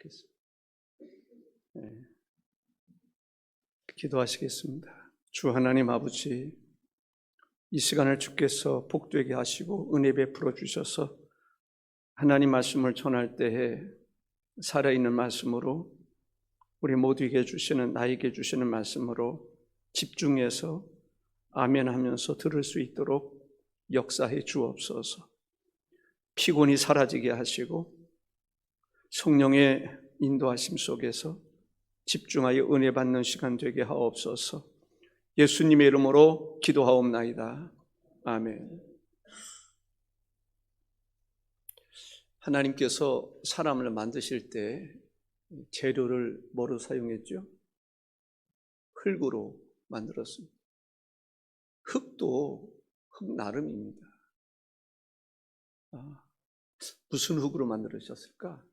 하겠습니다. 네. 기도하시겠습니다. 주 하나님 아버지, 이 시간을 주께서 복되게 하시고 은혜 베풀어 주셔서 하나님 말씀을 전할 때에 살아있는 말씀으로 우리 모두에게 주시는, 나에게 주시는 말씀으로 집중해서 아멘 하면서 들을 수 있도록 역사해 주옵소서. 피곤이 사라지게 하시고 성령의 인도하심 속에서 집중하여 은혜 받는 시간 되게 하옵소서. 예수님의 이름으로 기도하옵나이다. 아멘. 하나님께서 사람을 만드실 때 재료를 뭐로 사용했죠? 흙으로 만들었습니다. 흙도 흙 나름입니다. 무슨 흙으로 만들으셨을까?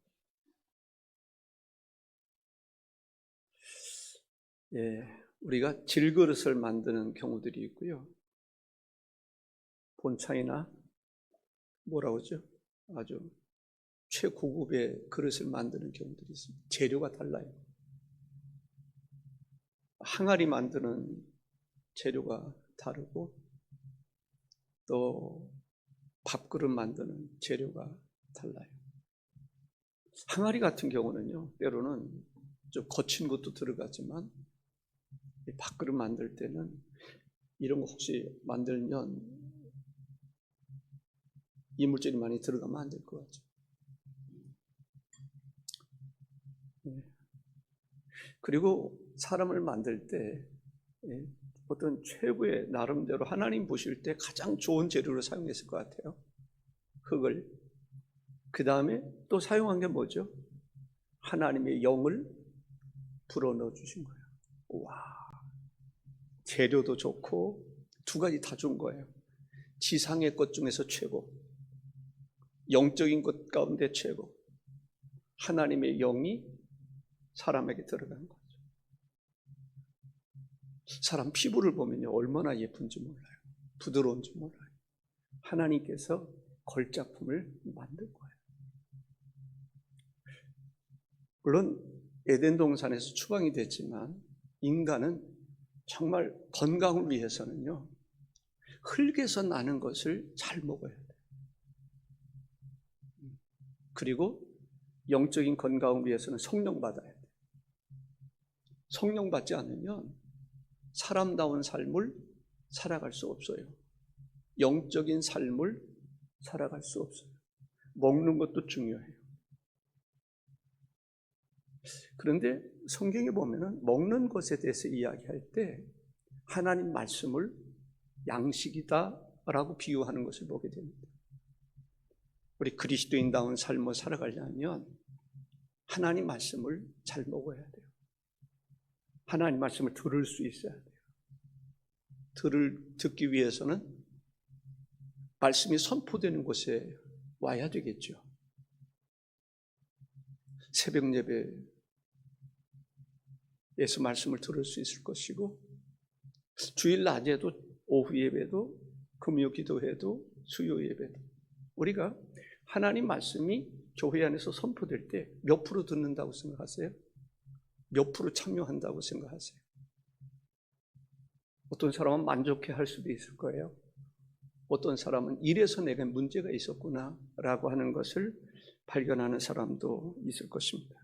우리가 질그릇을 만드는 경우들이 있고요. 본차이나 뭐라고 하죠? 아주 최고급의 그릇을 만드는 경우들이 있습니다. 재료가 달라요. 항아리 만드는 재료가 다르고 또 밥그릇 만드는 재료가 달라요. 항아리 같은 경우는요, 때로는 좀 거친 것도 들어가지만 밥그릇 만들 때는 이런 거 혹시 만들면 이물질이 많이 들어가면 안 될 것 같죠. 그리고 사람을 만들 때 어떤 최고의 나름대로 하나님 보실 때 가장 좋은 재료로 사용했을 것 같아요. 흙을. 그 다음에 또 사용한 게 뭐죠? 하나님의 영을 불어넣어 주신 거예요. 와, 재료도 좋고 두 가지 다 준 거예요. 지상의 것 중에서 최고, 영적인 것 가운데 최고, 하나님의 영이 사람에게 들어간 거죠. 사람 피부를 보면요, 얼마나 예쁜지 몰라요. 부드러운지 몰라요. 하나님께서 걸작품을 만든 거예요. 물론 에덴 동산에서 추방이 됐지만 인간은 정말 건강을 위해서는요, 흙에서 나는 것을 잘 먹어야 돼요. 그리고 영적인 건강을 위해서는 성령 받아야 돼요. 성령 받지 않으면 사람다운 삶을 살아갈 수 없어요. 영적인 삶을 살아갈 수 없어요. 먹는 것도 중요해요. 그런데 성경에 보면은 먹는 것에 대해서 이야기할 때 하나님 말씀을 양식이다라고 비유하는 것을 보게 됩니다. 우리 그리스도인다운 삶을 살아가려면 하나님 말씀을 잘 먹어야 돼요. 하나님 말씀을 들을 수 있어야 돼요. 듣기 위해서는 말씀이 선포되는 곳에 와야 되겠죠. 새벽 예배에서 말씀을 들을 수 있을 것이고, 주일 낮에도, 오후 예배도, 금요 기도회도, 수요 예배도, 우리가 하나님 말씀이 교회 안에서 선포될 때 몇 프로 듣는다고 생각하세요? 몇 프로 참여한다고 생각하세요? 어떤 사람은 만족해 할 수도 있을 거예요. 어떤 사람은 이래서 내가 문제가 있었구나 라고 하는 것을 발견하는 사람도 있을 것입니다.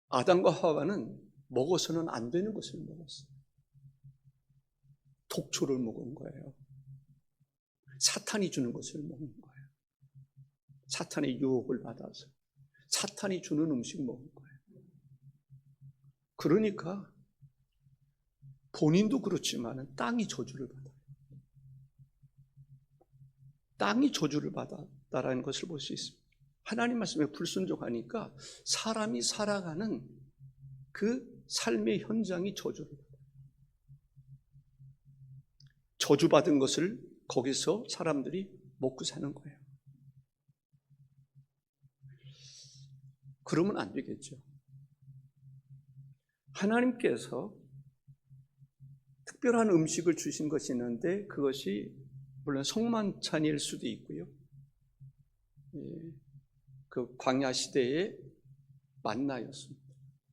아담과 하와는 먹어서는 안 되는 것을 먹었어요. 독초를 먹은 거예요. 사탄이 주는 것을 먹는 거예요. 사탄의 유혹을 받아서 사탄이 주는 음식 먹은 거예요. 그러니까 본인도 그렇지만 땅이 저주를 받아요. 땅이 저주를 받았다라는 것을 볼 수 있습니다. 하나님 말씀에 불순종하니까 사람이 살아가는 그 삶의 현장이 저주를 받아요. 저주받은 것을 거기서 사람들이 먹고 사는 거예요. 그러면 안 되겠죠. 하나님께서 특별한 음식을 주신 것이 있는데 그것이 물론 성만찬일 수도 있고요. 그 광야 시대에 만나였습니다.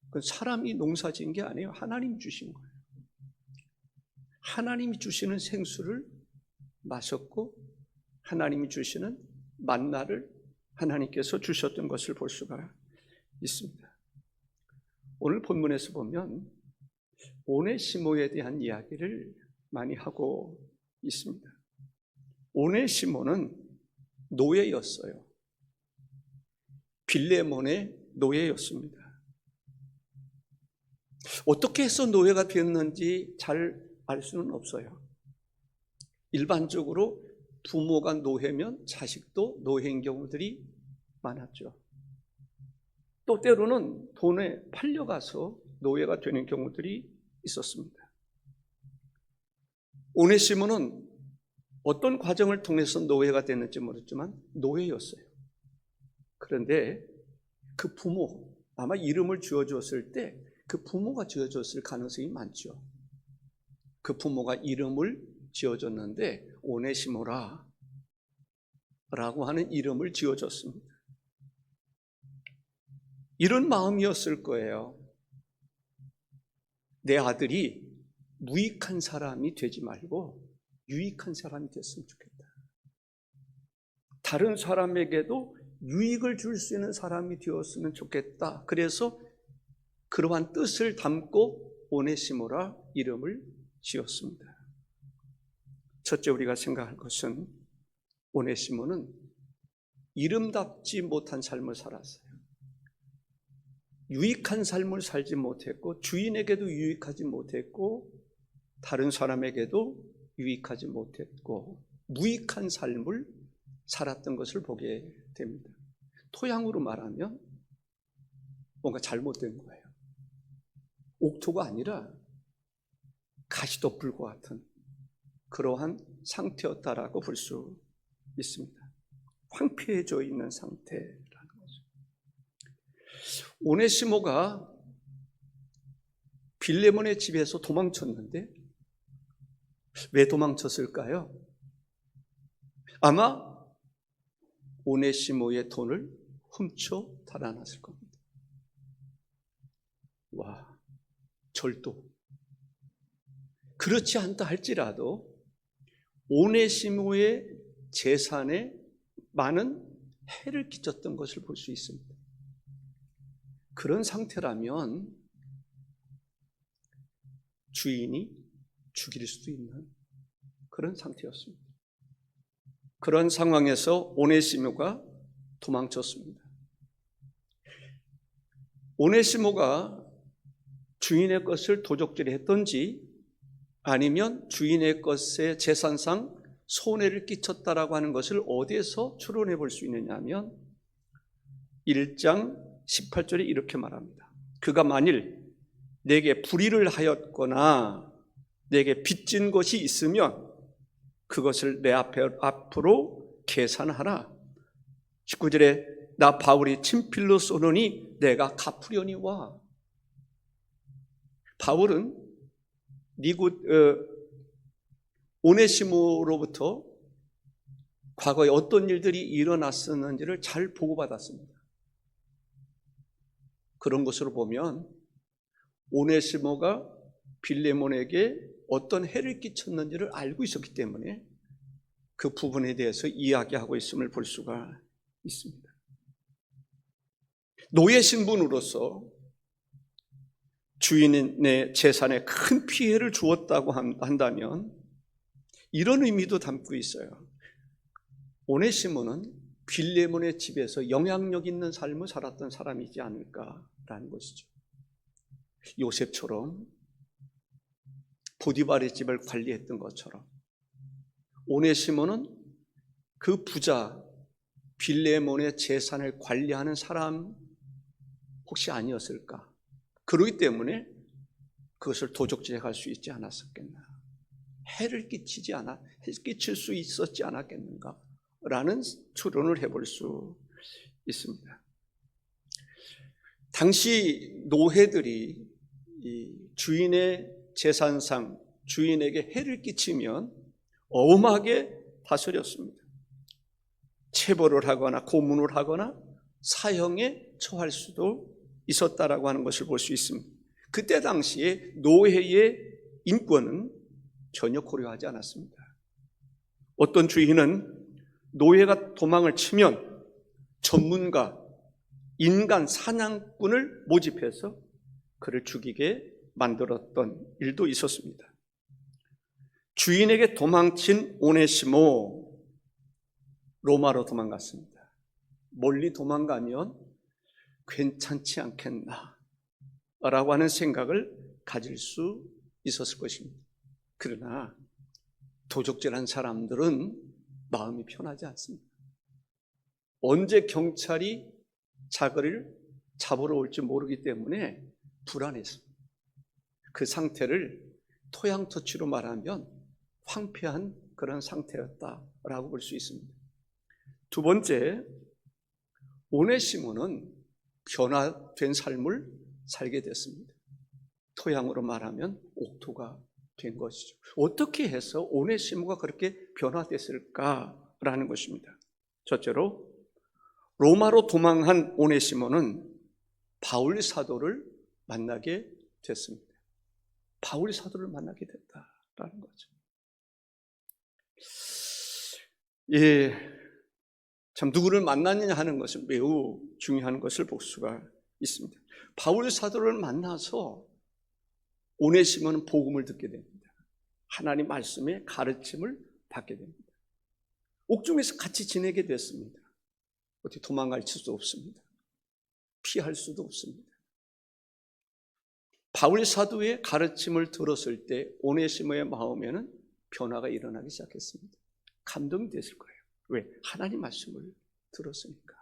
그건 사람이 농사지은 게 아니에요. 하나님이 주신 거예요. 하나님이 주시는 생수를 마셨고 하나님이 주시는 만나를 하나님께서 주셨던 것을 볼 수가 있습니다. 오늘 본문에서 보면 오네시모에 대한 이야기를 많이 하고 있습니다. 오네시모는 노예였어요. 빌레몬의 노예였습니다. 어떻게 해서 노예가 되었는지 잘 알 수는 없어요. 일반적으로 부모가 노예면 자식도 노예인 경우들이 많았죠. 또 때로는 돈에 팔려가서 노예가 되는 경우들이 있었습니다. 오네시모는 어떤 과정을 통해서 노예가 됐는지 모르지만 노예였어요. 그런데 그 부모, 아마 이름을 지어줬을 때 그 부모가 지어줬을 가능성이 많죠. 그 부모가 이름을 지어줬는데 오네시모라 라고 하는 이름을 지어줬습니다. 이런 마음이었을 거예요. 내 아들이 무익한 사람이 되지 말고 유익한 사람이 됐으면 좋겠다. 다른 사람에게도 유익을 줄 수 있는 사람이 되었으면 좋겠다. 그래서 그러한 뜻을 담고 오네시모라 이름을 지었습니다. 첫째 우리가 생각할 것은 오네시모는 이름답지 못한 삶을 살았어요. 유익한 삶을 살지 못했고 주인에게도 유익하지 못했고 다른 사람에게도 유익하지 못했고 무익한 삶을 살았던 것을 보게 됩니다. 토양으로 말하면 뭔가 잘못된 거예요. 옥토가 아니라 가시덤불과 같은 그러한 상태였다라고 볼 수 있습니다. 황폐해져 있는 상태라는 거죠. 오네시모가 빌레몬의 집에서 도망쳤는데 왜 도망쳤을까요? 아마 오네시모의 돈을 훔쳐 달아났을 겁니다. 와, 절도. 그렇지 않다 할지라도 오네시모의 재산에 많은 해를 끼쳤던 것을 볼 수 있습니다. 그런 상태라면 주인이 죽일 수도 있는 그런 상태였습니다. 그런 상황에서 오네시모가 도망쳤습니다. 오네시모가 주인의 것을 도적질했던지 아니면 주인의 것의 재산상 손해를 끼쳤다라고 하는 것을 어디에서 추론해 볼 수 있느냐 하면 1장 18절에 이렇게 말합니다. 그가 만일 내게 불의를 하였거나 내게 빚진 것이 있으면 그것을 내 앞으로 계산하라. 19절에 나 바울이 친필로 쏘노니 내가 갚으려니와. 바울은 오네시모로부터 과거에 어떤 일들이 일어났었는지를 잘 보고받았습니다. 그런 것으로 보면 오네시모가 빌레몬에게 어떤 해를 끼쳤는지를 알고 있었기 때문에 그 부분에 대해서 이야기하고 있음을 볼 수가 있습니다. 노예 신분으로서 주인의 재산에 큰 피해를 주었다고 한다면 이런 의미도 담고 있어요. 오네시모는 빌레몬의 집에서 영향력 있는 삶을 살았던 사람이지 않을까라는 것이죠. 요셉처럼 보디발의 집을 관리했던 것처럼 오네시모는 그 부자 빌레몬의 재산을 관리하는 사람 혹시 아니었을까? 그렇기 때문에 그것을 도적질해 갈 수 있지 않았었겠나? 해를 끼칠 수 있었지 않았겠는가? 라는 추론을 해볼 수 있습니다. 당시 노예들이 이 주인의 재산상 주인에게 해를 끼치면 엄하게 다스렸습니다. 체벌을 하거나 고문을 하거나 사형에 처할 수도 있었다라고 하는 것을 볼 수 있습니다. 그때 당시에 노예의 인권은 전혀 고려하지 않았습니다. 어떤 주인은 노예가 도망을 치면 전문가, 인간 사냥꾼을 모집해서 그를 죽이게 만들었던 일도 있었습니다. 주인에게 도망친 오네시모, 로마로 도망갔습니다. 멀리 도망가면 괜찮지 않겠나 라고 하는 생각을 가질 수 있었을 것입니다. 그러나 도적질한 사람들은 마음이 편하지 않습니다. 언제 경찰이 자기를 잡으러 올지 모르기 때문에 불안했습니다. 그 상태를 토양터치로 말하면 황폐한 그런 상태였다라고 볼 수 있습니다. 두 번째, 오네시모는 변화된 삶을 살게 됐습니다. 토양으로 말하면 옥토가 된 것이죠. 어떻게 해서 오네시모가 그렇게 변화됐을까라는 것입니다. 첫째로, 로마로 도망한 오네시모는 바울 사도를 만나게 됐습니다. 바울 사도를 만나게 됐다라는 거죠. 참 누구를 만났느냐 하는 것은 매우 중요한 것을 볼 수가 있습니다. 바울 사도를 만나서 오네시모는 복음을 듣게 됩니다. 하나님 말씀의 가르침을 받게 됩니다. 옥중에서 같이 지내게 됐습니다. 어떻게 도망갈 수도 없습니다. 피할 수도 없습니다. 바울 사도의 가르침을 들었을 때 오네시모의 마음에는 변화가 일어나기 시작했습니다. 감동이 됐을 거예요. 왜? 하나님 말씀을 들었으니까.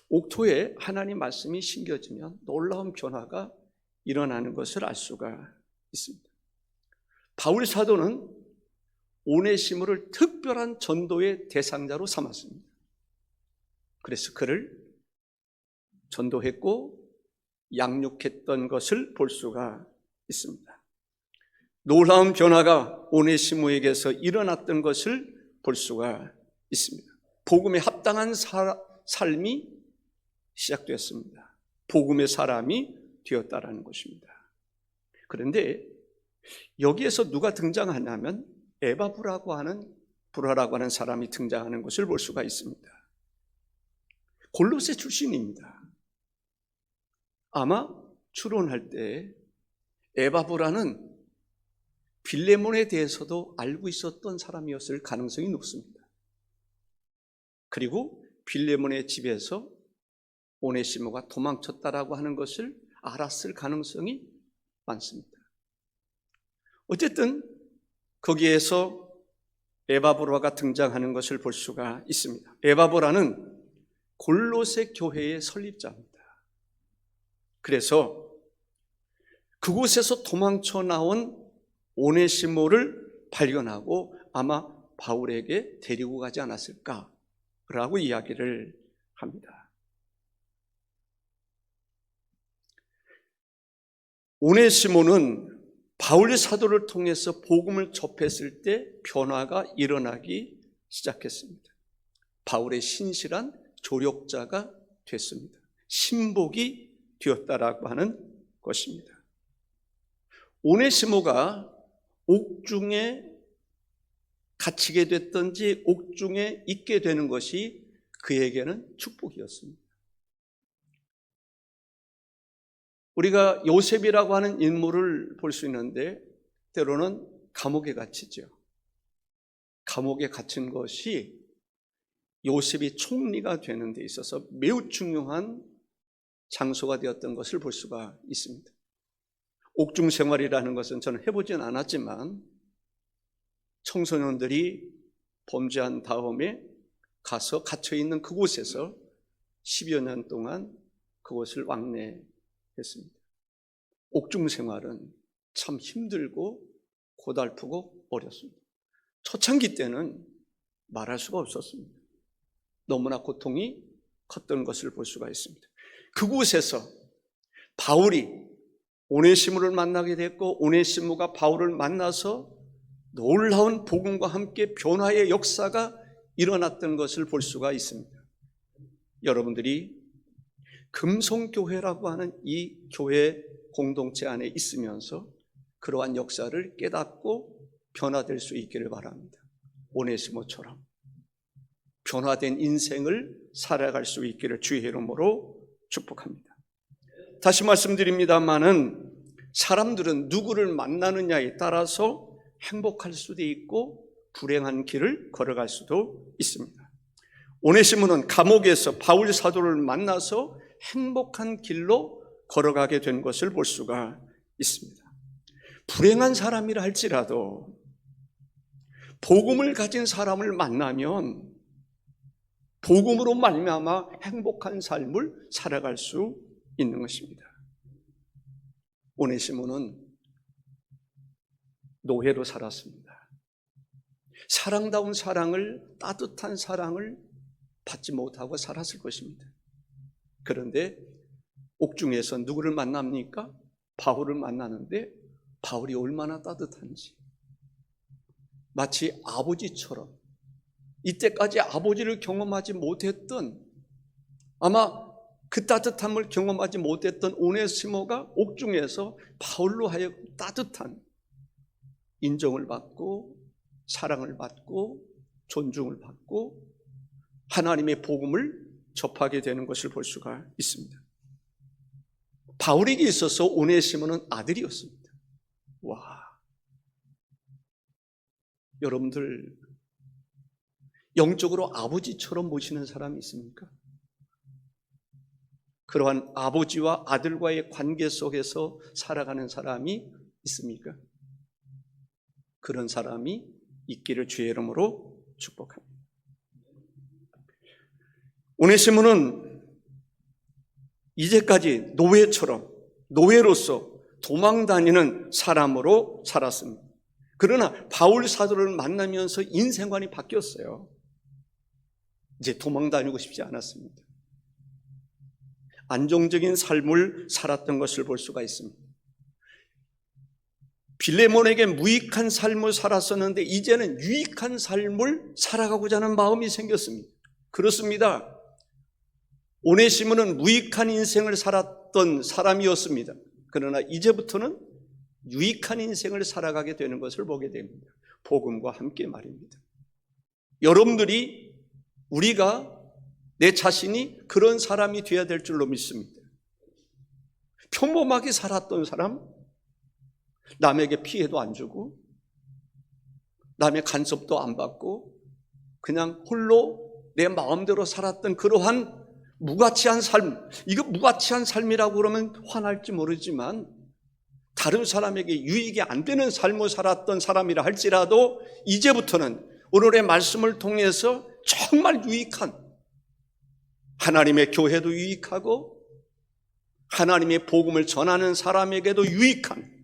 옥토에 하나님 말씀이 심겨지면 놀라운 변화가 일어나는 것을 알 수가 있습니다. 바울 사도는 오네시모를 특별한 전도의 대상자로 삼았습니다. 그래서 그를 전도했고 양육했던 것을 볼 수가 있습니다. 놀라운 변화가 오네시모에게서 일어났던 것을 볼 수가 있습니다. 복음에 합당한 삶이 시작되었습니다. 복음의 사람이 되었다라는 것입니다. 그런데 여기에서 누가 등장하냐면 에바브라고 하는 사람이 등장하는 것을 볼 수가 있습니다. 골로새 출신입니다. 아마 추론할 때 에바브라는 빌레몬에 대해서도 알고 있었던 사람이었을 가능성이 높습니다. 그리고 빌레몬의 집에서 오네시모가 도망쳤다라고 하는 것을 알았을 가능성이 많습니다. 어쨌든 거기에서 에바브라가 등장하는 것을 볼 수가 있습니다. 에바브라는 골로새 교회의 설립자입니다. 그래서 그곳에서 도망쳐 나온 오네시모를 발견하고 아마 바울에게 데리고 가지 않았을까라고 이야기를 합니다. 오네시모는 바울 사도를 통해서 복음을 접했을 때 변화가 일어나기 시작했습니다. 바울의 신실한 조력자가 됐습니다. 신복이 되었다라고 하는 것입니다. 오네시모가 옥중에 갇히게 됐든지 옥중에 있게 되는 것이 그에게는 축복이었습니다. 우리가 요셉이라고 하는 인물을 볼 수 있는데 때로는 감옥에 갇히죠. 감옥에 갇힌 것이 요셉이 총리가 되는 데 있어서 매우 중요한 장소가 되었던 것을 볼 수가 있습니다. 옥중 생활이라는 것은 저는 해보진 않았지만 청소년들이 범죄한 다음에 가서 갇혀있는 그곳에서 10여 년 동안 그곳을 왕래했습니다. 옥중 생활은 참 힘들고 고달프고 어렵습니다. 초창기 때는 말할 수가 없었습니다. 너무나 고통이 컸던 것을 볼 수가 있습니다. 그곳에서 바울이 오네시모를 만나게 됐고 오네시모가 바울을 만나서 놀라운 복음과 함께 변화의 역사가 일어났던 것을 볼 수가 있습니다. 여러분들이 금송교회라고 하는 이 교회 공동체 안에 있으면서 그러한 역사를 깨닫고 변화될 수 있기를 바랍니다. 오네시모처럼 변화된 인생을 살아갈 수 있기를 주의 이름으로 축복합니다. 다시 말씀드립니다마는 사람들은 누구를 만나느냐에 따라서 행복할 수도 있고 불행한 길을 걸어갈 수도 있습니다. 오네시모는 감옥에서 바울 사도를 만나서 행복한 길로 걸어가게 된 것을 볼 수가 있습니다. 불행한 사람이라 할지라도 복음을 가진 사람을 만나면 복음으로 말미암아 행복한 삶을 살아갈 수 있는 것입니다. 오네시모는 노예로 살았습니다. 사랑다운 사랑을, 따뜻한 사랑을 받지 못하고 살았을 것입니다. 그런데 옥중에서 누구를 만납니까? 바울을 만나는데 바울이 얼마나 따뜻한지, 마치 아버지처럼 이때까지 아버지를 경험하지 못했던, 아마 그 따뜻함을 경험하지 못했던 오네시모가 옥중에서 바울로 하여금 따뜻한 인정을 받고 사랑을 받고 존중을 받고 하나님의 복음을 접하게 되는 것을 볼 수가 있습니다. 바울에게 있어서 오네시모는 아들이었습니다. 와, 여러분들 영적으로 아버지처럼 모시는 사람이 있습니까? 그러한 아버지와 아들과의 관계 속에서 살아가는 사람이 있습니까? 그런 사람이 있기를 주의 이름으로 축복합니다. 오네시모는 이제까지 노예로서 도망다니는 사람으로 살았습니다. 그러나 바울 사도를 만나면서 인생관이 바뀌었어요. 이제 도망다니고 싶지 않았습니다. 안정적인 삶을 살았던 것을 볼 수가 있습니다. 빌레몬에게 무익한 삶을 살았었는데 이제는 유익한 삶을 살아가고자 하는 마음이 생겼습니다. 그렇습니다. 오네시모는 무익한 인생을 살았던 사람이었습니다. 그러나 이제부터는 유익한 인생을 살아가게 되는 것을 보게 됩니다. 복음과 함께 말입니다. 여러분들이, 우리가, 내 자신이 그런 사람이 되어야 될 줄로 믿습니다. 평범하게 살았던 사람, 남에게 피해도 안 주고 남의 간섭도 안 받고 그냥 홀로 내 마음대로 살았던 그러한 무가치한 삶, 이거 무가치한 삶이라고 그러면 화날지 모르지만 다른 사람에게 유익이 안 되는 삶을 살았던 사람이라 할지라도 이제부터는 오늘의 말씀을 통해서 정말 유익한, 하나님의 교회도 유익하고 하나님의 복음을 전하는 사람에게도 유익한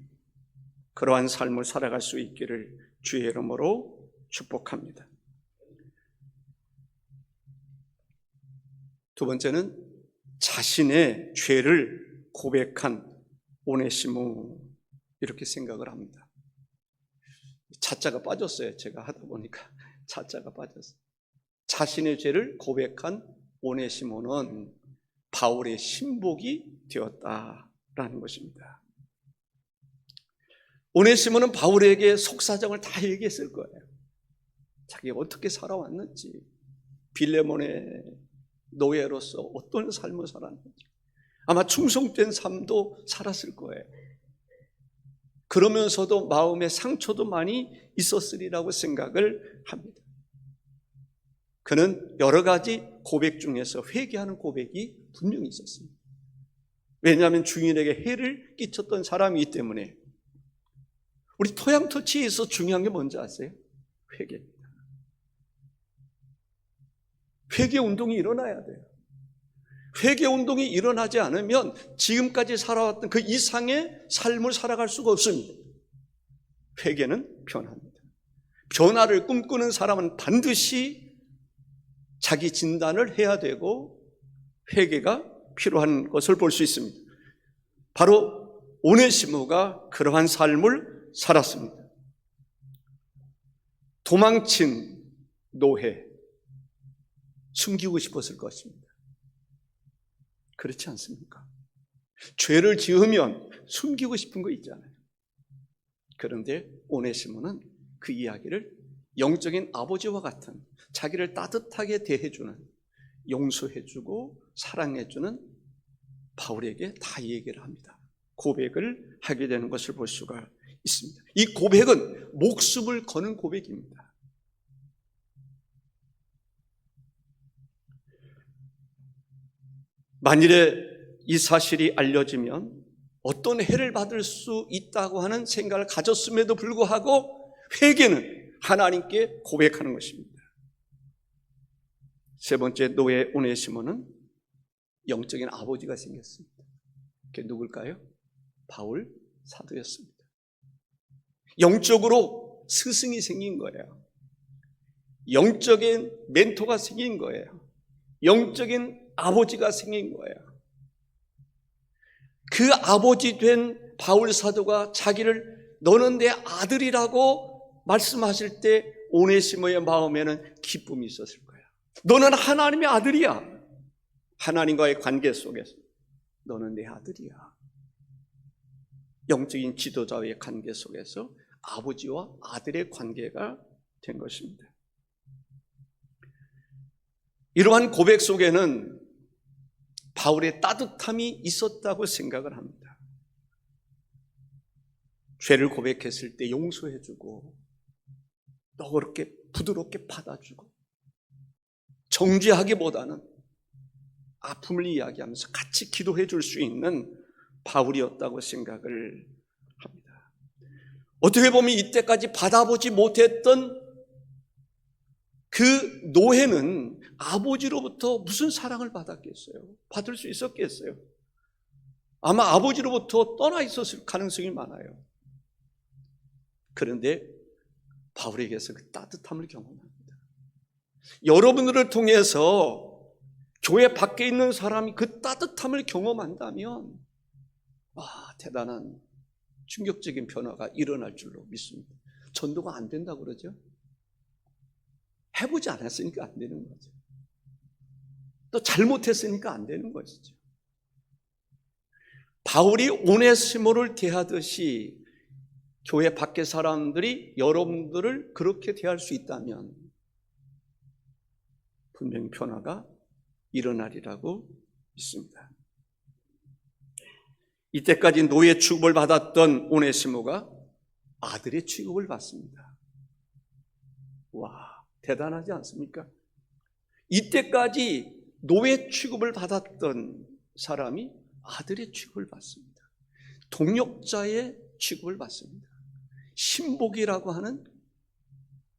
그러한 삶을 살아갈 수 있기를 주의 이름으로 축복합니다. 두 번째는 자신의 죄를 고백한 오네시모, 이렇게 생각을 합니다. 자자가 빠졌어요. 제가 하다 보니까 자자가 빠졌어요. 자신의 죄를 고백한 오네시모는 바울의 신복이 되었다라는 것입니다. 오네시모는 바울에게 속사정을 다 얘기했을 거예요. 자기가 어떻게 살아왔는지, 빌레몬의 노예로서 어떤 삶을 살았는지, 아마 충성된 삶도 살았을 거예요. 그러면서도 마음의 상처도 많이 있었으리라고 생각을 합니다. 그는 여러 가지 고백 중에서 회개하는 고백이 분명히 있었습니다. 왜냐하면 주인에게 해를 끼쳤던 사람이기 때문에. 우리 토양터치에서 중요한 게 뭔지 아세요? 회개입니다. 회개 운동이 일어나야 돼요. 회개 운동이 일어나지 않으면 지금까지 살아왔던 그 이상의 삶을 살아갈 수가 없습니다. 회개는 변화입니다. 변화를 꿈꾸는 사람은 반드시 자기 진단을 해야 되고 회개가 필요한 것을 볼 수 있습니다. 바로 오네시모가 그러한 삶을 살았습니다. 도망친 노예, 숨기고 싶었을 것입니다. 그렇지 않습니까? 죄를 지으면 숨기고 싶은 거 있잖아요. 그런데 오네시모는 그 이야기를 영적인 아버지와 같은, 자기를 따뜻하게 대해주는, 용서해주고 사랑해주는 바울에게 다 얘기를 합니다. 고백을 하게 되는 것을 볼 수가 있습니다. 이 고백은 목숨을 거는 고백입니다. 만일에 이 사실이 알려지면 어떤 해를 받을 수 있다고 하는 생각을 가졌음에도 불구하고 회개는 하나님께 고백하는 것입니다. 세 번째, 노예 오네시모는 영적인 아버지가 생겼습니다. 그게 누굴까요? 바울 사도였습니다. 영적으로 스승이 생긴 거예요. 영적인 멘토가 생긴 거예요. 영적인 아버지가 생긴 거예요. 그 아버지 된 바울 사도가 자기를 너는 내 아들이라고 말씀하실 때 오네시모의 마음에는 기쁨이 있었을 거예요. 너는 하나님의 아들이야. 하나님과의 관계 속에서 너는 내 아들이야. 영적인 지도자의 관계 속에서 아버지와 아들의 관계가 된 것입니다. 이러한 고백 속에는 바울의 따뜻함이 있었다고 생각을 합니다. 죄를 고백했을 때 용서해주고 너그럽게 부드럽게 받아주고 정죄하기보다는 아픔을 이야기하면서 같이 기도해 줄 수 있는 바울이었다고 생각을 합니다. 어떻게 보면 이때까지 받아보지 못했던 그 노예는 아버지로부터 무슨 사랑을 받았겠어요? 받을 수 있었겠어요? 아마 아버지로부터 떠나 있었을 가능성이 많아요. 그런데 바울에게서 그 따뜻함을 경험합니다. 여러분들을 통해서 교회 밖에 있는 사람이 그 따뜻함을 경험한다면 대단한 충격적인 변화가 일어날 줄로 믿습니다. 전도가 안 된다고 그러죠? 해보지 않았으니까 안 되는 거죠. 또 잘못했으니까 안 되는 것이죠. 바울이 오네시모를 대하듯이 교회 밖의 사람들이 여러분들을 그렇게 대할 수 있다면 분명히 변화가 일어나리라고 믿습니다. 이때까지 노예 취급을 받았던 오네시모가 아들의 취급을 받습니다. 와, 대단하지 않습니까? 이때까지 노예 취급을 받았던 사람이 아들의 취급을 받습니다. 동역자의 취급을 받습니다. 신복이라고 하는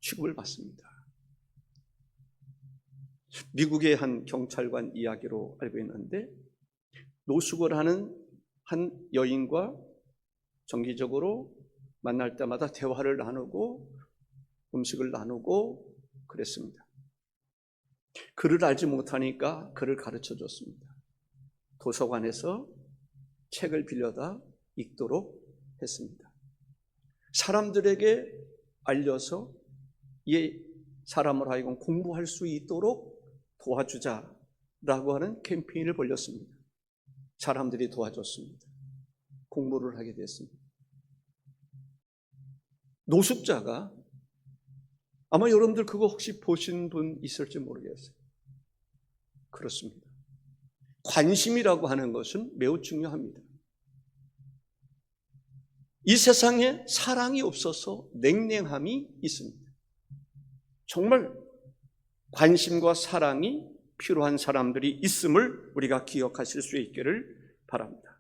취급을 받습니다. 미국의 한 경찰관 이야기로 알고 있는데 노숙을 하는 한 여인과 정기적으로 만날 때마다 대화를 나누고 음식을 나누고 그랬습니다. 글을 알지 못하니까 글을 가르쳐 줬습니다. 도서관에서 책을 빌려다 읽도록 했습니다. 사람들에게 알려서 이 사람을 하여금 공부할 수 있도록 도와주자라고 하는 캠페인을 벌였습니다. 사람들이 도와줬습니다. 공부를 하게 됐습니다. 노숙자가 아마 여러분들 그거 혹시 보신 분 있을지 모르겠어요. 그렇습니다. 관심이라고 하는 것은 매우 중요합니다. 이 세상에 사랑이 없어서 냉랭함이 있습니다. 정말 관심과 사랑이 필요한 사람들이 있음을 우리가 기억하실 수 있기를 바랍니다.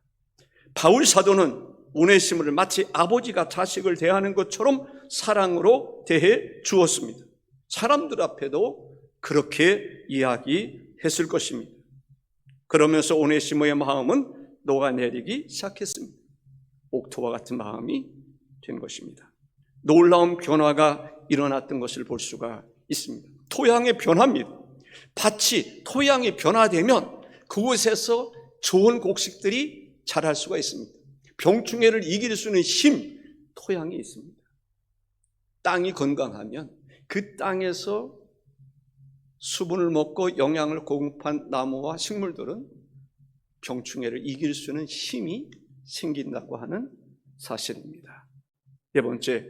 바울 사도는 오네시모를 마치 아버지가 자식을 대하는 것처럼 사랑으로 대해 주었습니다. 사람들 앞에도 그렇게 이야기했을 것입니다. 그러면서 오네시모의 마음은 녹아내리기 시작했습니다. 옥토와 같은 마음이 된 것입니다. 놀라운 변화가 일어났던 것을 볼 수가 있습니다. 토양의 변화입니다. 밭이 토양이 변화되면 그곳에서 좋은 곡식들이 자랄 수가 있습니다. 병충해를 이길 수 있는 힘, 토양이 있습니다. 땅이 건강하면 그 땅에서 수분을 먹고 영양을 공급한 나무와 식물들은 병충해를 이길 수 있는 힘이 생긴다고 하는 사실입니다. 네 번째,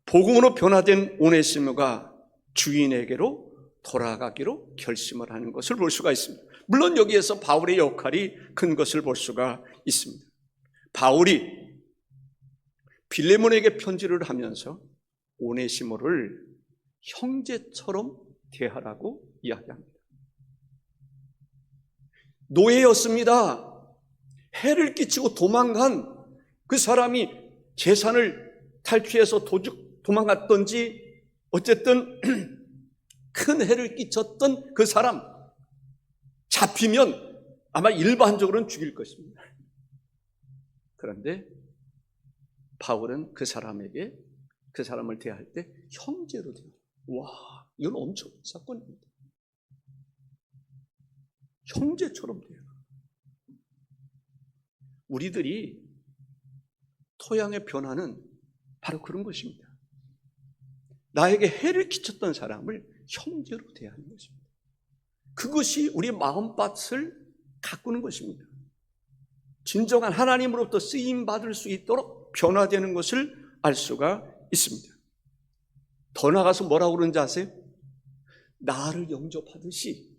복음으로 변화된 오네시모가 주인에게로 돌아가기로 결심을 하는 것을 볼 수가 있습니다. 물론 여기에서 바울의 역할이 큰 것을 볼 수가 있습니다. 바울이 빌레몬에게 편지를 하면서 오네시모를 형제처럼 대하라고 이야기합니다. 노예였습니다. 해를 끼치고 도망간 그 사람이 재산을 탈취해서 도망갔던지 어쨌든 큰 해를 끼쳤던 그 사람, 잡히면 아마 일반적으로는 죽일 것입니다. 그런데 바울은 그 사람을 대할 때 형제로 대해요. 와, 이건 엄청난 사건입니다. 형제처럼 돼요. 우리들이 토양의 변화는 바로 그런 것입니다. 나에게 해를 끼쳤던 사람을 형제로 대하는 것입니다. 그것이 우리 마음밭을 가꾸는 것입니다. 진정한 하나님으로부터 쓰임받을 수 있도록 변화되는 것을 알 수가 있습니다. 더 나아가서 뭐라고 그러는지 아세요? 나를 영접하듯이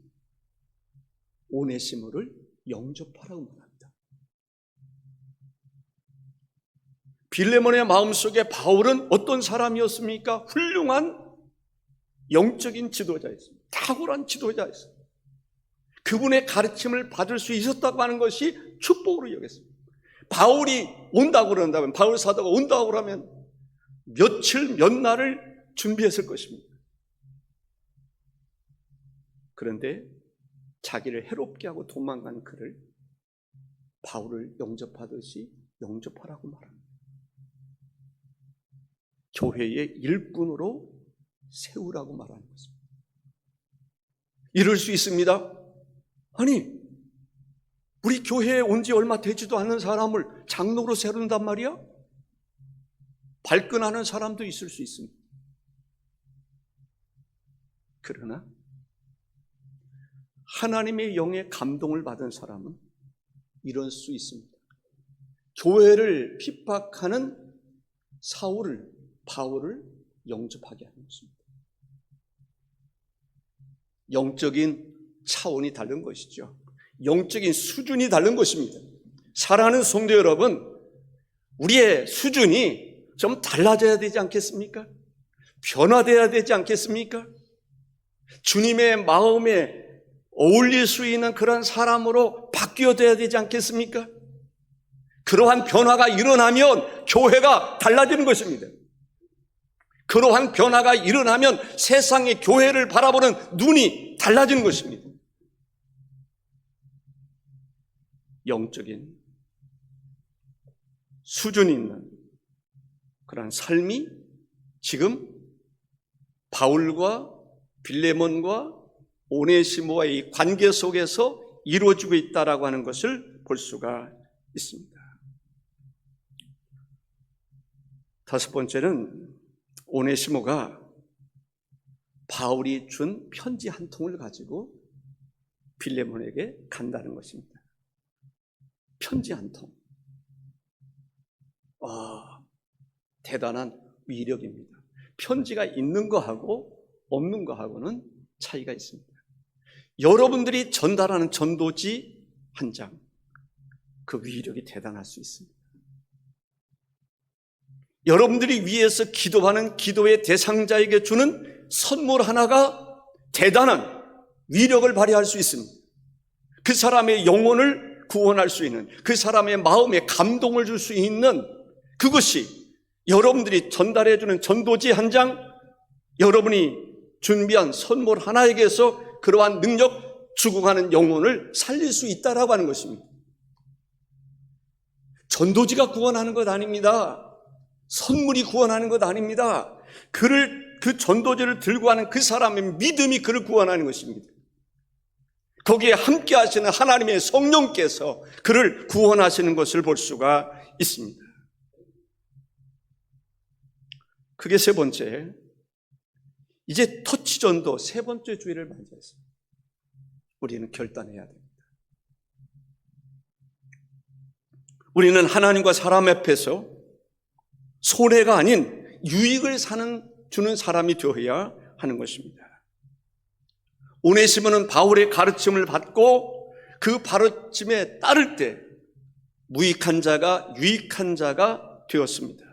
오네시모를 영접하라고 말합니다. 빌레몬의 마음속에 바울은 어떤 사람이었습니까? 훌륭한 영적인 지도자였습니다. 탁월한 지도자였습니다. 그분의 가르침을 받을 수 있었다고 하는 것이 축복으로 여겼습니다. 바울이 온다고 그런다면, 바울 사도가 온다고 그러면 며칠 몇 날을 준비했을 것입니다. 그런데 자기를 해롭게 하고 도망간 그를 바울을 영접하듯이 영접하라고 말합니다. 교회의 일꾼으로 세우라고 말하는 것입니다. 이럴 수 있습니다. 아니, 우리 교회에 온 지 얼마 되지도 않는 사람을 장로로 세운단 말이야? 발끈하는 사람도 있을 수 있습니다. 그러나 하나님의 영의 감동을 받은 사람은 이럴 수 있습니다. 교회를 핍박하는 바울을 영접하게 하는 것입니다. 영적인 차원이 다른 것이죠. 영적인 수준이 다른 것입니다. 사랑하는 성도 여러분, 우리의 수준이 좀 달라져야 되지 않겠습니까? 변화되어야 되지 않겠습니까? 주님의 마음에 어울릴 수 있는 그런 사람으로 바뀌어야 되지 않겠습니까? 그러한 변화가 일어나면 교회가 달라지는 것입니다. 그러한 변화가 일어나면 세상의 교회를 바라보는 눈이 달라지는 것입니다. 영적인 수준이 있는 그런 삶이 지금 바울과 빌레몬과 오네시모와의 이 관계 속에서 이루어지고 있다라고 하는 것을 볼 수가 있습니다. 다섯 번째는 오네시모가 바울이 준 편지 한 통을 가지고 빌레몬에게 간다는 것입니다. 편지 한 통. 대단한 위력입니다. 편지가 있는 거하고 없는 거하고는 차이가 있습니다. 여러분들이 전달하는 전도지 한 장, 그 위력이 대단할 수 있습니다. 여러분들이 위해서 기도하는 기도의 대상자에게 주는 선물 하나가 대단한 위력을 발휘할 수 있습니다. 그 사람의 영혼을 구원할 수 있는, 그 사람의 마음에 감동을 줄 수 있는 그것이 여러분들이 전달해 주는 전도지 한 장, 여러분이 준비한 선물 하나에게서 그러한 능력, 죽어가는 영혼을 살릴 수 있다라고 하는 것입니다. 전도지가 구원하는 것 아닙니다. 선물이 구원하는 것 아닙니다. 그 전도지를 들고 가는 그 사람의 믿음이 그를 구원하는 것입니다. 거기에 함께 하시는 하나님의 성령께서 그를 구원하시는 것을 볼 수가 있습니다. 그게 세 번째, 이제 터치전도 세 번째 주일을 맞이했습니다. 우리는 결단해야 됩니다. 우리는 하나님과 사람 앞에서 손해가 아닌 유익을 주는 사람이 되어야 하는 것입니다. 오네시모는 바울의 가르침을 받고 그 가르침에 따를 때 무익한 자가 유익한 자가 되었습니다.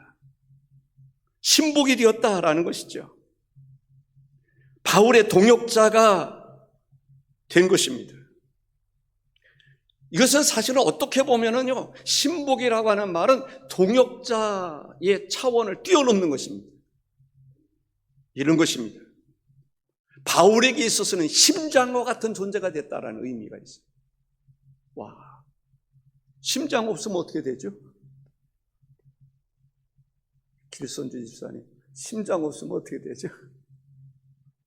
신복이 되었다라는 것이죠. 바울의 동역자가 된 것입니다. 이것은 사실은 어떻게 보면은요, 신복이라고 하는 말은 동역자의 차원을 뛰어넘는 것입니다. 이런 것입니다. 바울에게 있어서는 심장과 같은 존재가 됐다라는 의미가 있어요. 와, 심장 없으면 어떻게 되죠? 길선주 집사님, 심장 없으면 어떻게 되죠?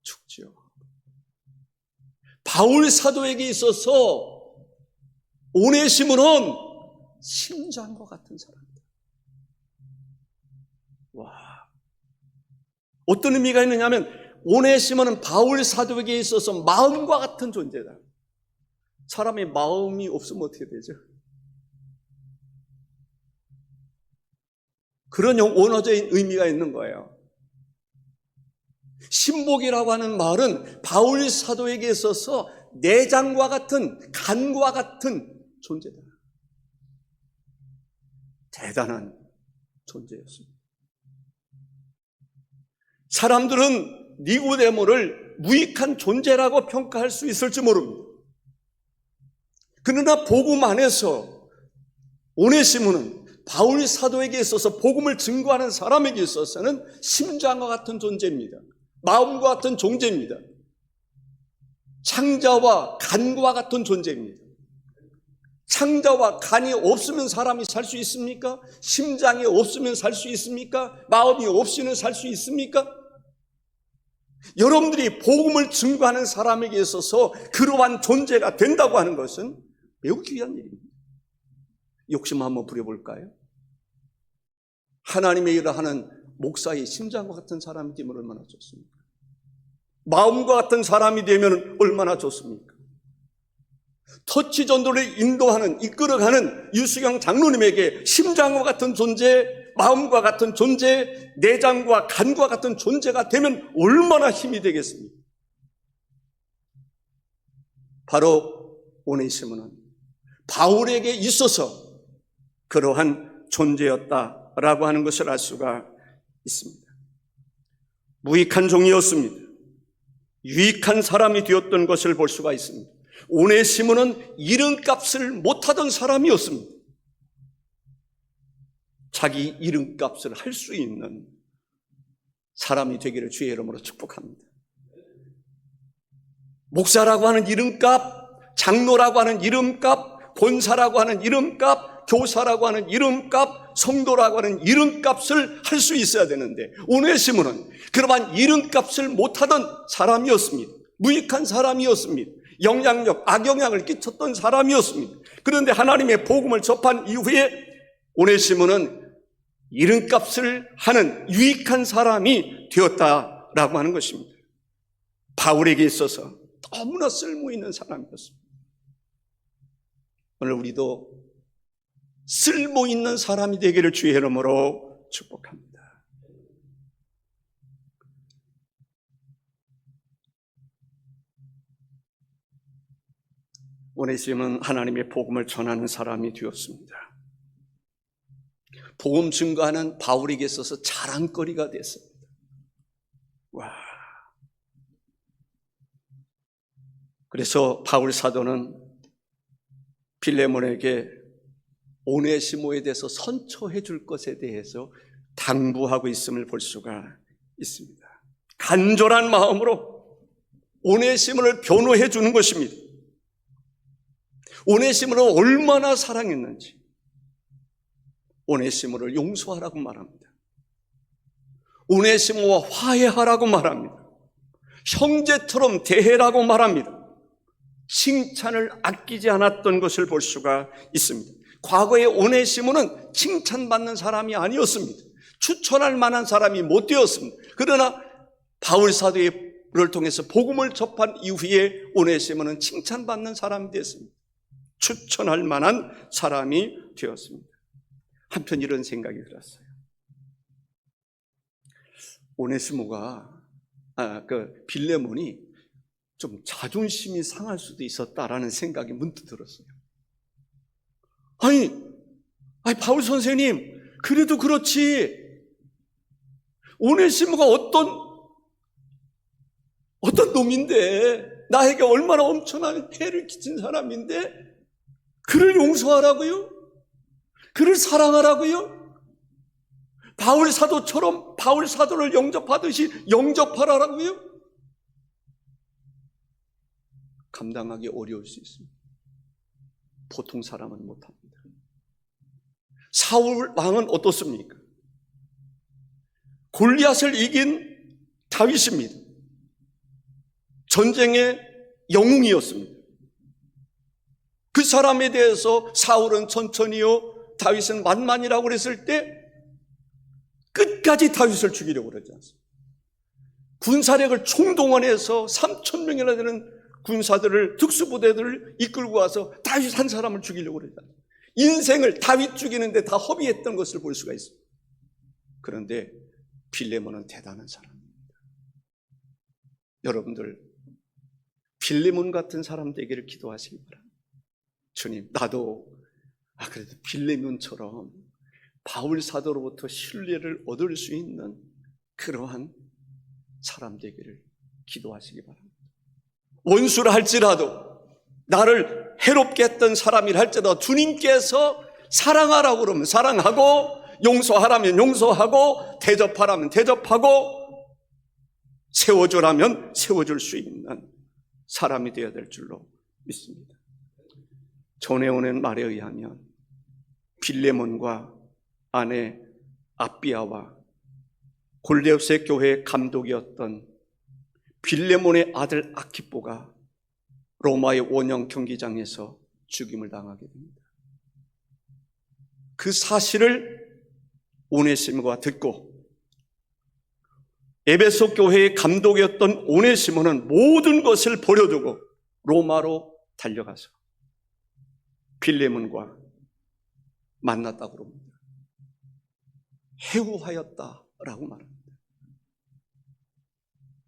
죽죠. 바울 사도에게 있어서 오네시모는 심장과 같은 사람이다. 와, 어떤 의미가 있느냐 하면 오네시모는 바울 사도에게 있어서 마음과 같은 존재다. 사람의 마음이 없으면 어떻게 되죠? 그런 원어적인 의미가 있는 거예요. 신복이라고 하는 말은 바울 사도에게 있어서 내장과 같은, 간과 같은 존재다. 대단한 존재였습니다. 사람들은 니고데모를 무익한 존재라고 평가할 수 있을지 모릅니다. 그러나 복음 안에서 오네시모는 바울 사도에게 있어서 복음을 증거하는 사람에게 있어서는 심장과 같은 존재입니다. 마음과 같은 존재입니다. 창자와 간과 같은 존재입니다. 창자와 간이 없으면 사람이 살 수 있습니까? 심장이 없으면 살 수 있습니까? 마음이 없이는 살 수 있습니까? 여러분들이 복음을 증거하는 사람에게 있어서 그러한 존재가 된다고 하는 것은 매우 귀한 일입니다. 욕심 한번 부려볼까요? 하나님의 일을 하는 목사의 심장과 같은 사람이 되면 얼마나 좋습니까? 마음과 같은 사람이 되면 얼마나 좋습니까? 터치 전도를 인도하는, 이끌어가는 유수경 장로님에게 심장과 같은 존재, 마음과 같은 존재, 내장과 간과 같은 존재가 되면 얼마나 힘이 되겠습니까? 바로 오네시모는 바울에게 있어서 그러한 존재였다라고 하는 것을 알 수가 있습니다. 무익한 종이었습니다. 유익한 사람이 되었던 것을 볼 수가 있습니다. 오네시모는 이름값을 못하던 사람이었습니다. 자기 이름값을 할 수 있는 사람이 되기를 주의 이름으로 축복합니다. 목사라고 하는 이름값, 장로라고 하는 이름값, 권사라고 하는 이름값, 교사라고 하는 이름값, 성도라고 하는 이름값을 할 수 있어야 되는데 오네시모는 그러한 이름값을 못하던 사람이었습니다. 무익한 사람이었습니다. 영향력, 악영향을 끼쳤던 사람이었습니다. 그런데 하나님의 복음을 접한 이후에 오네시모는 이름값을 하는 유익한 사람이 되었다라고 하는 것입니다. 바울에게 있어서 너무나 쓸모있는 사람이었습니다. 오늘 우리도 쓸모있는 사람이 되기를 주의 이름으로 축복합니다. 오네시모는 하나님의 복음을 전하는 사람이 되었습니다. 복음 증거하는 바울에게 있어서 자랑거리가 됐습니다. 와. 그래서 바울 사도는 빌레몬에게 오네시모에 대해서 선처해 줄 것에 대해서 당부하고 있음을 볼 수가 있습니다. 간절한 마음으로 오네시모를 변호해 주는 것입니다. 오네시모를 얼마나 사랑했는지 오네시모를 용서하라고 말합니다. 오네시모와 화해하라고 말합니다. 형제처럼 대해라고 말합니다. 칭찬을 아끼지 않았던 것을 볼 수가 있습니다. 과거의 오네시모는 칭찬받는 사람이 아니었습니다. 추천할 만한 사람이 못 되었습니다. 그러나 바울 사도를 통해서 복음을 접한 이후에 오네시모는 칭찬받는 사람이 되었습니다. 추천할 만한 사람이 되었습니다. 한편 이런 생각이 들었어요. 오네시모가 빌레몬이 좀 자존심이 상할 수도 있었다라는 생각이 문득 들었어요. 아니 바울 선생님, 그래도 그렇지, 오네시모가 어떤 놈인데, 나에게 얼마나 엄청난 해를 끼친 사람인데 그를 용서하라고요? 그를 사랑하라고요? 바울 사도처럼 바울 사도를 영접하듯이 영접하라고요? 감당하기 어려울 수 있습니다. 보통 사람은 못합니다. 사울 왕은 어떻습니까? 골리앗을 이긴 다윗입니다. 전쟁의 영웅이었습니다. 그 사람에 대해서 사울은 천천히요, 다윗은 만만이라고 그랬을 때 끝까지 다윗을 죽이려고 그러지 않습니다. 군사력을 총동원해서 3,000명이나 되는 군사들을, 특수부대들을 이끌고 와서 다윗 한 사람을 죽이려고 그러지 않습니다. 인생을 다윗 죽이는데 다 허비했던 것을 볼 수가 있습니다. 그런데 빌레몬은 대단한 사람입니다. 여러분들, 빌레몬 같은 사람 되기를 기도하시기 바랍니다. 주님, 나도 그래도 빌레몬처럼 바울 사도로부터 신뢰를 얻을 수 있는 그러한 사람 되기를 기도하시기 바랍니다. 원수라 할지라도, 나를 해롭게 했던 사람이라 할지라도 주님께서 사랑하라고 그러면 사랑하고, 용서하라면 용서하고, 대접하라면 대접하고, 세워주라면 세워줄 수 있는 사람이 되어야 될 줄로 믿습니다. 전에 오는 말에 의하면 빌레몬과 아내 아비아와 골리앗의 교회의 감독이었던 빌레몬의 아들 아키뽀가 로마의 원형 경기장에서 죽임을 당하게 됩니다. 그 사실을 오네시모가 듣고 에베소 교회의 감독이었던 오네시모는 모든 것을 버려두고 로마로 달려가서 빌레몬과 만났다고 그럽니다. 해후하였다라고 말합니다.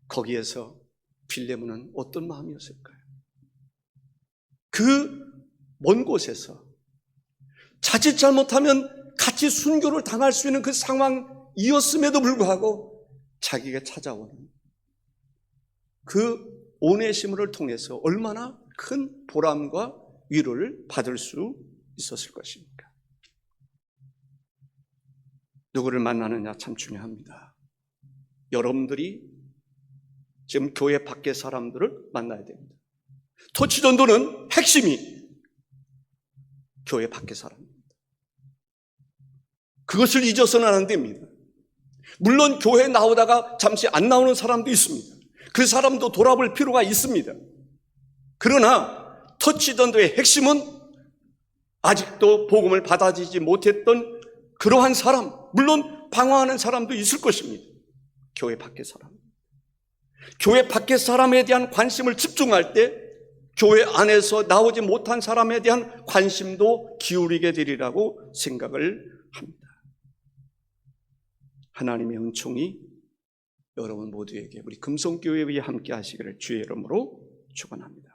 거기에서 빌레몬은 어떤 마음이었을까요? 그 먼 곳에서 자칫 잘못하면 같이 순교를 당할 수 있는 그 상황이었음에도 불구하고 자기가 찾아오는 그 오네시모를 통해서 얼마나 큰 보람과 위로를 받을 수 있었을 것입니까? 누구를 만나느냐 참 중요합니다. 여러분들이 지금 교회 밖의 사람들을 만나야 됩니다. 토치전도는 핵심이 교회 밖의 사람입니다. 그것을 잊어서는 안 됩니다. 물론 교회에 나오다가 잠시 안 나오는 사람도 있습니다. 그 사람도 돌아볼 필요가 있습니다. 그러나 터치전도의 핵심은 아직도 복음을 받아들이지 못했던 그러한 사람, 물론 방황하는 사람도 있을 것입니다. 교회 밖의 사람. 교회 밖의 사람에 대한 관심을 집중할 때 교회 안에서 나오지 못한 사람에 대한 관심도 기울이게 되리라고 생각을 합니다. 하나님의 은총이 여러분 모두에게, 우리 금송교회에 함께 하시기를 주의 이름으로 축원합니다.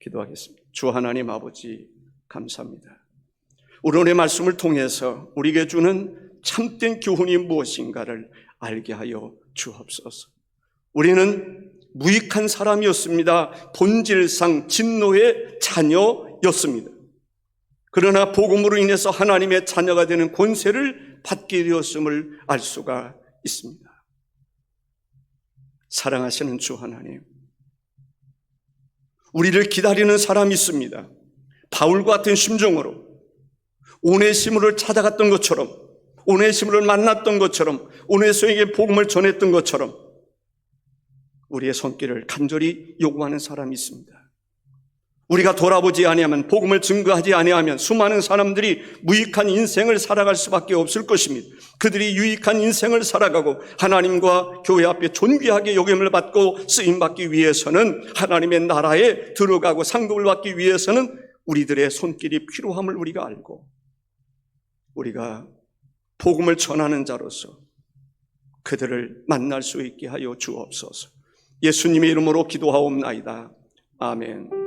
기도하겠습니다. 주 하나님 아버지, 감사합니다. 오늘의 말씀을 통해서 우리에게 주는 참된 교훈이 무엇인가를 알게 하여 주옵소서. 우리는 무익한 사람이었습니다. 본질상 진노의 자녀였습니다. 그러나 복음으로 인해서 하나님의 자녀가 되는 권세를 받게 되었음을 알 수가 있습니다. 사랑하시는 주 하나님, 우리를 기다리는 사람이 있습니다. 바울과 같은 심정으로 오네시모를 찾아갔던 것처럼, 오네시모를 만났던 것처럼, 오네시모에게 복음을 전했던 것처럼 우리의 손길을 간절히 요구하는 사람이 있습니다. 우리가 돌아보지 아니하면, 복음을 증거하지 아니하면 수많은 사람들이 무익한 인생을 살아갈 수밖에 없을 것입니다. 그들이 유익한 인생을 살아가고 하나님과 교회 앞에 존귀하게 여김을 받고 쓰임받기 위해서는, 하나님의 나라에 들어가고 상급을 받기 위해서는 우리들의 손길이 필요함을 우리가 알고, 우리가 복음을 전하는 자로서 그들을 만날 수 있게 하여 주옵소서. 예수님의 이름으로 기도하옵나이다. 아멘.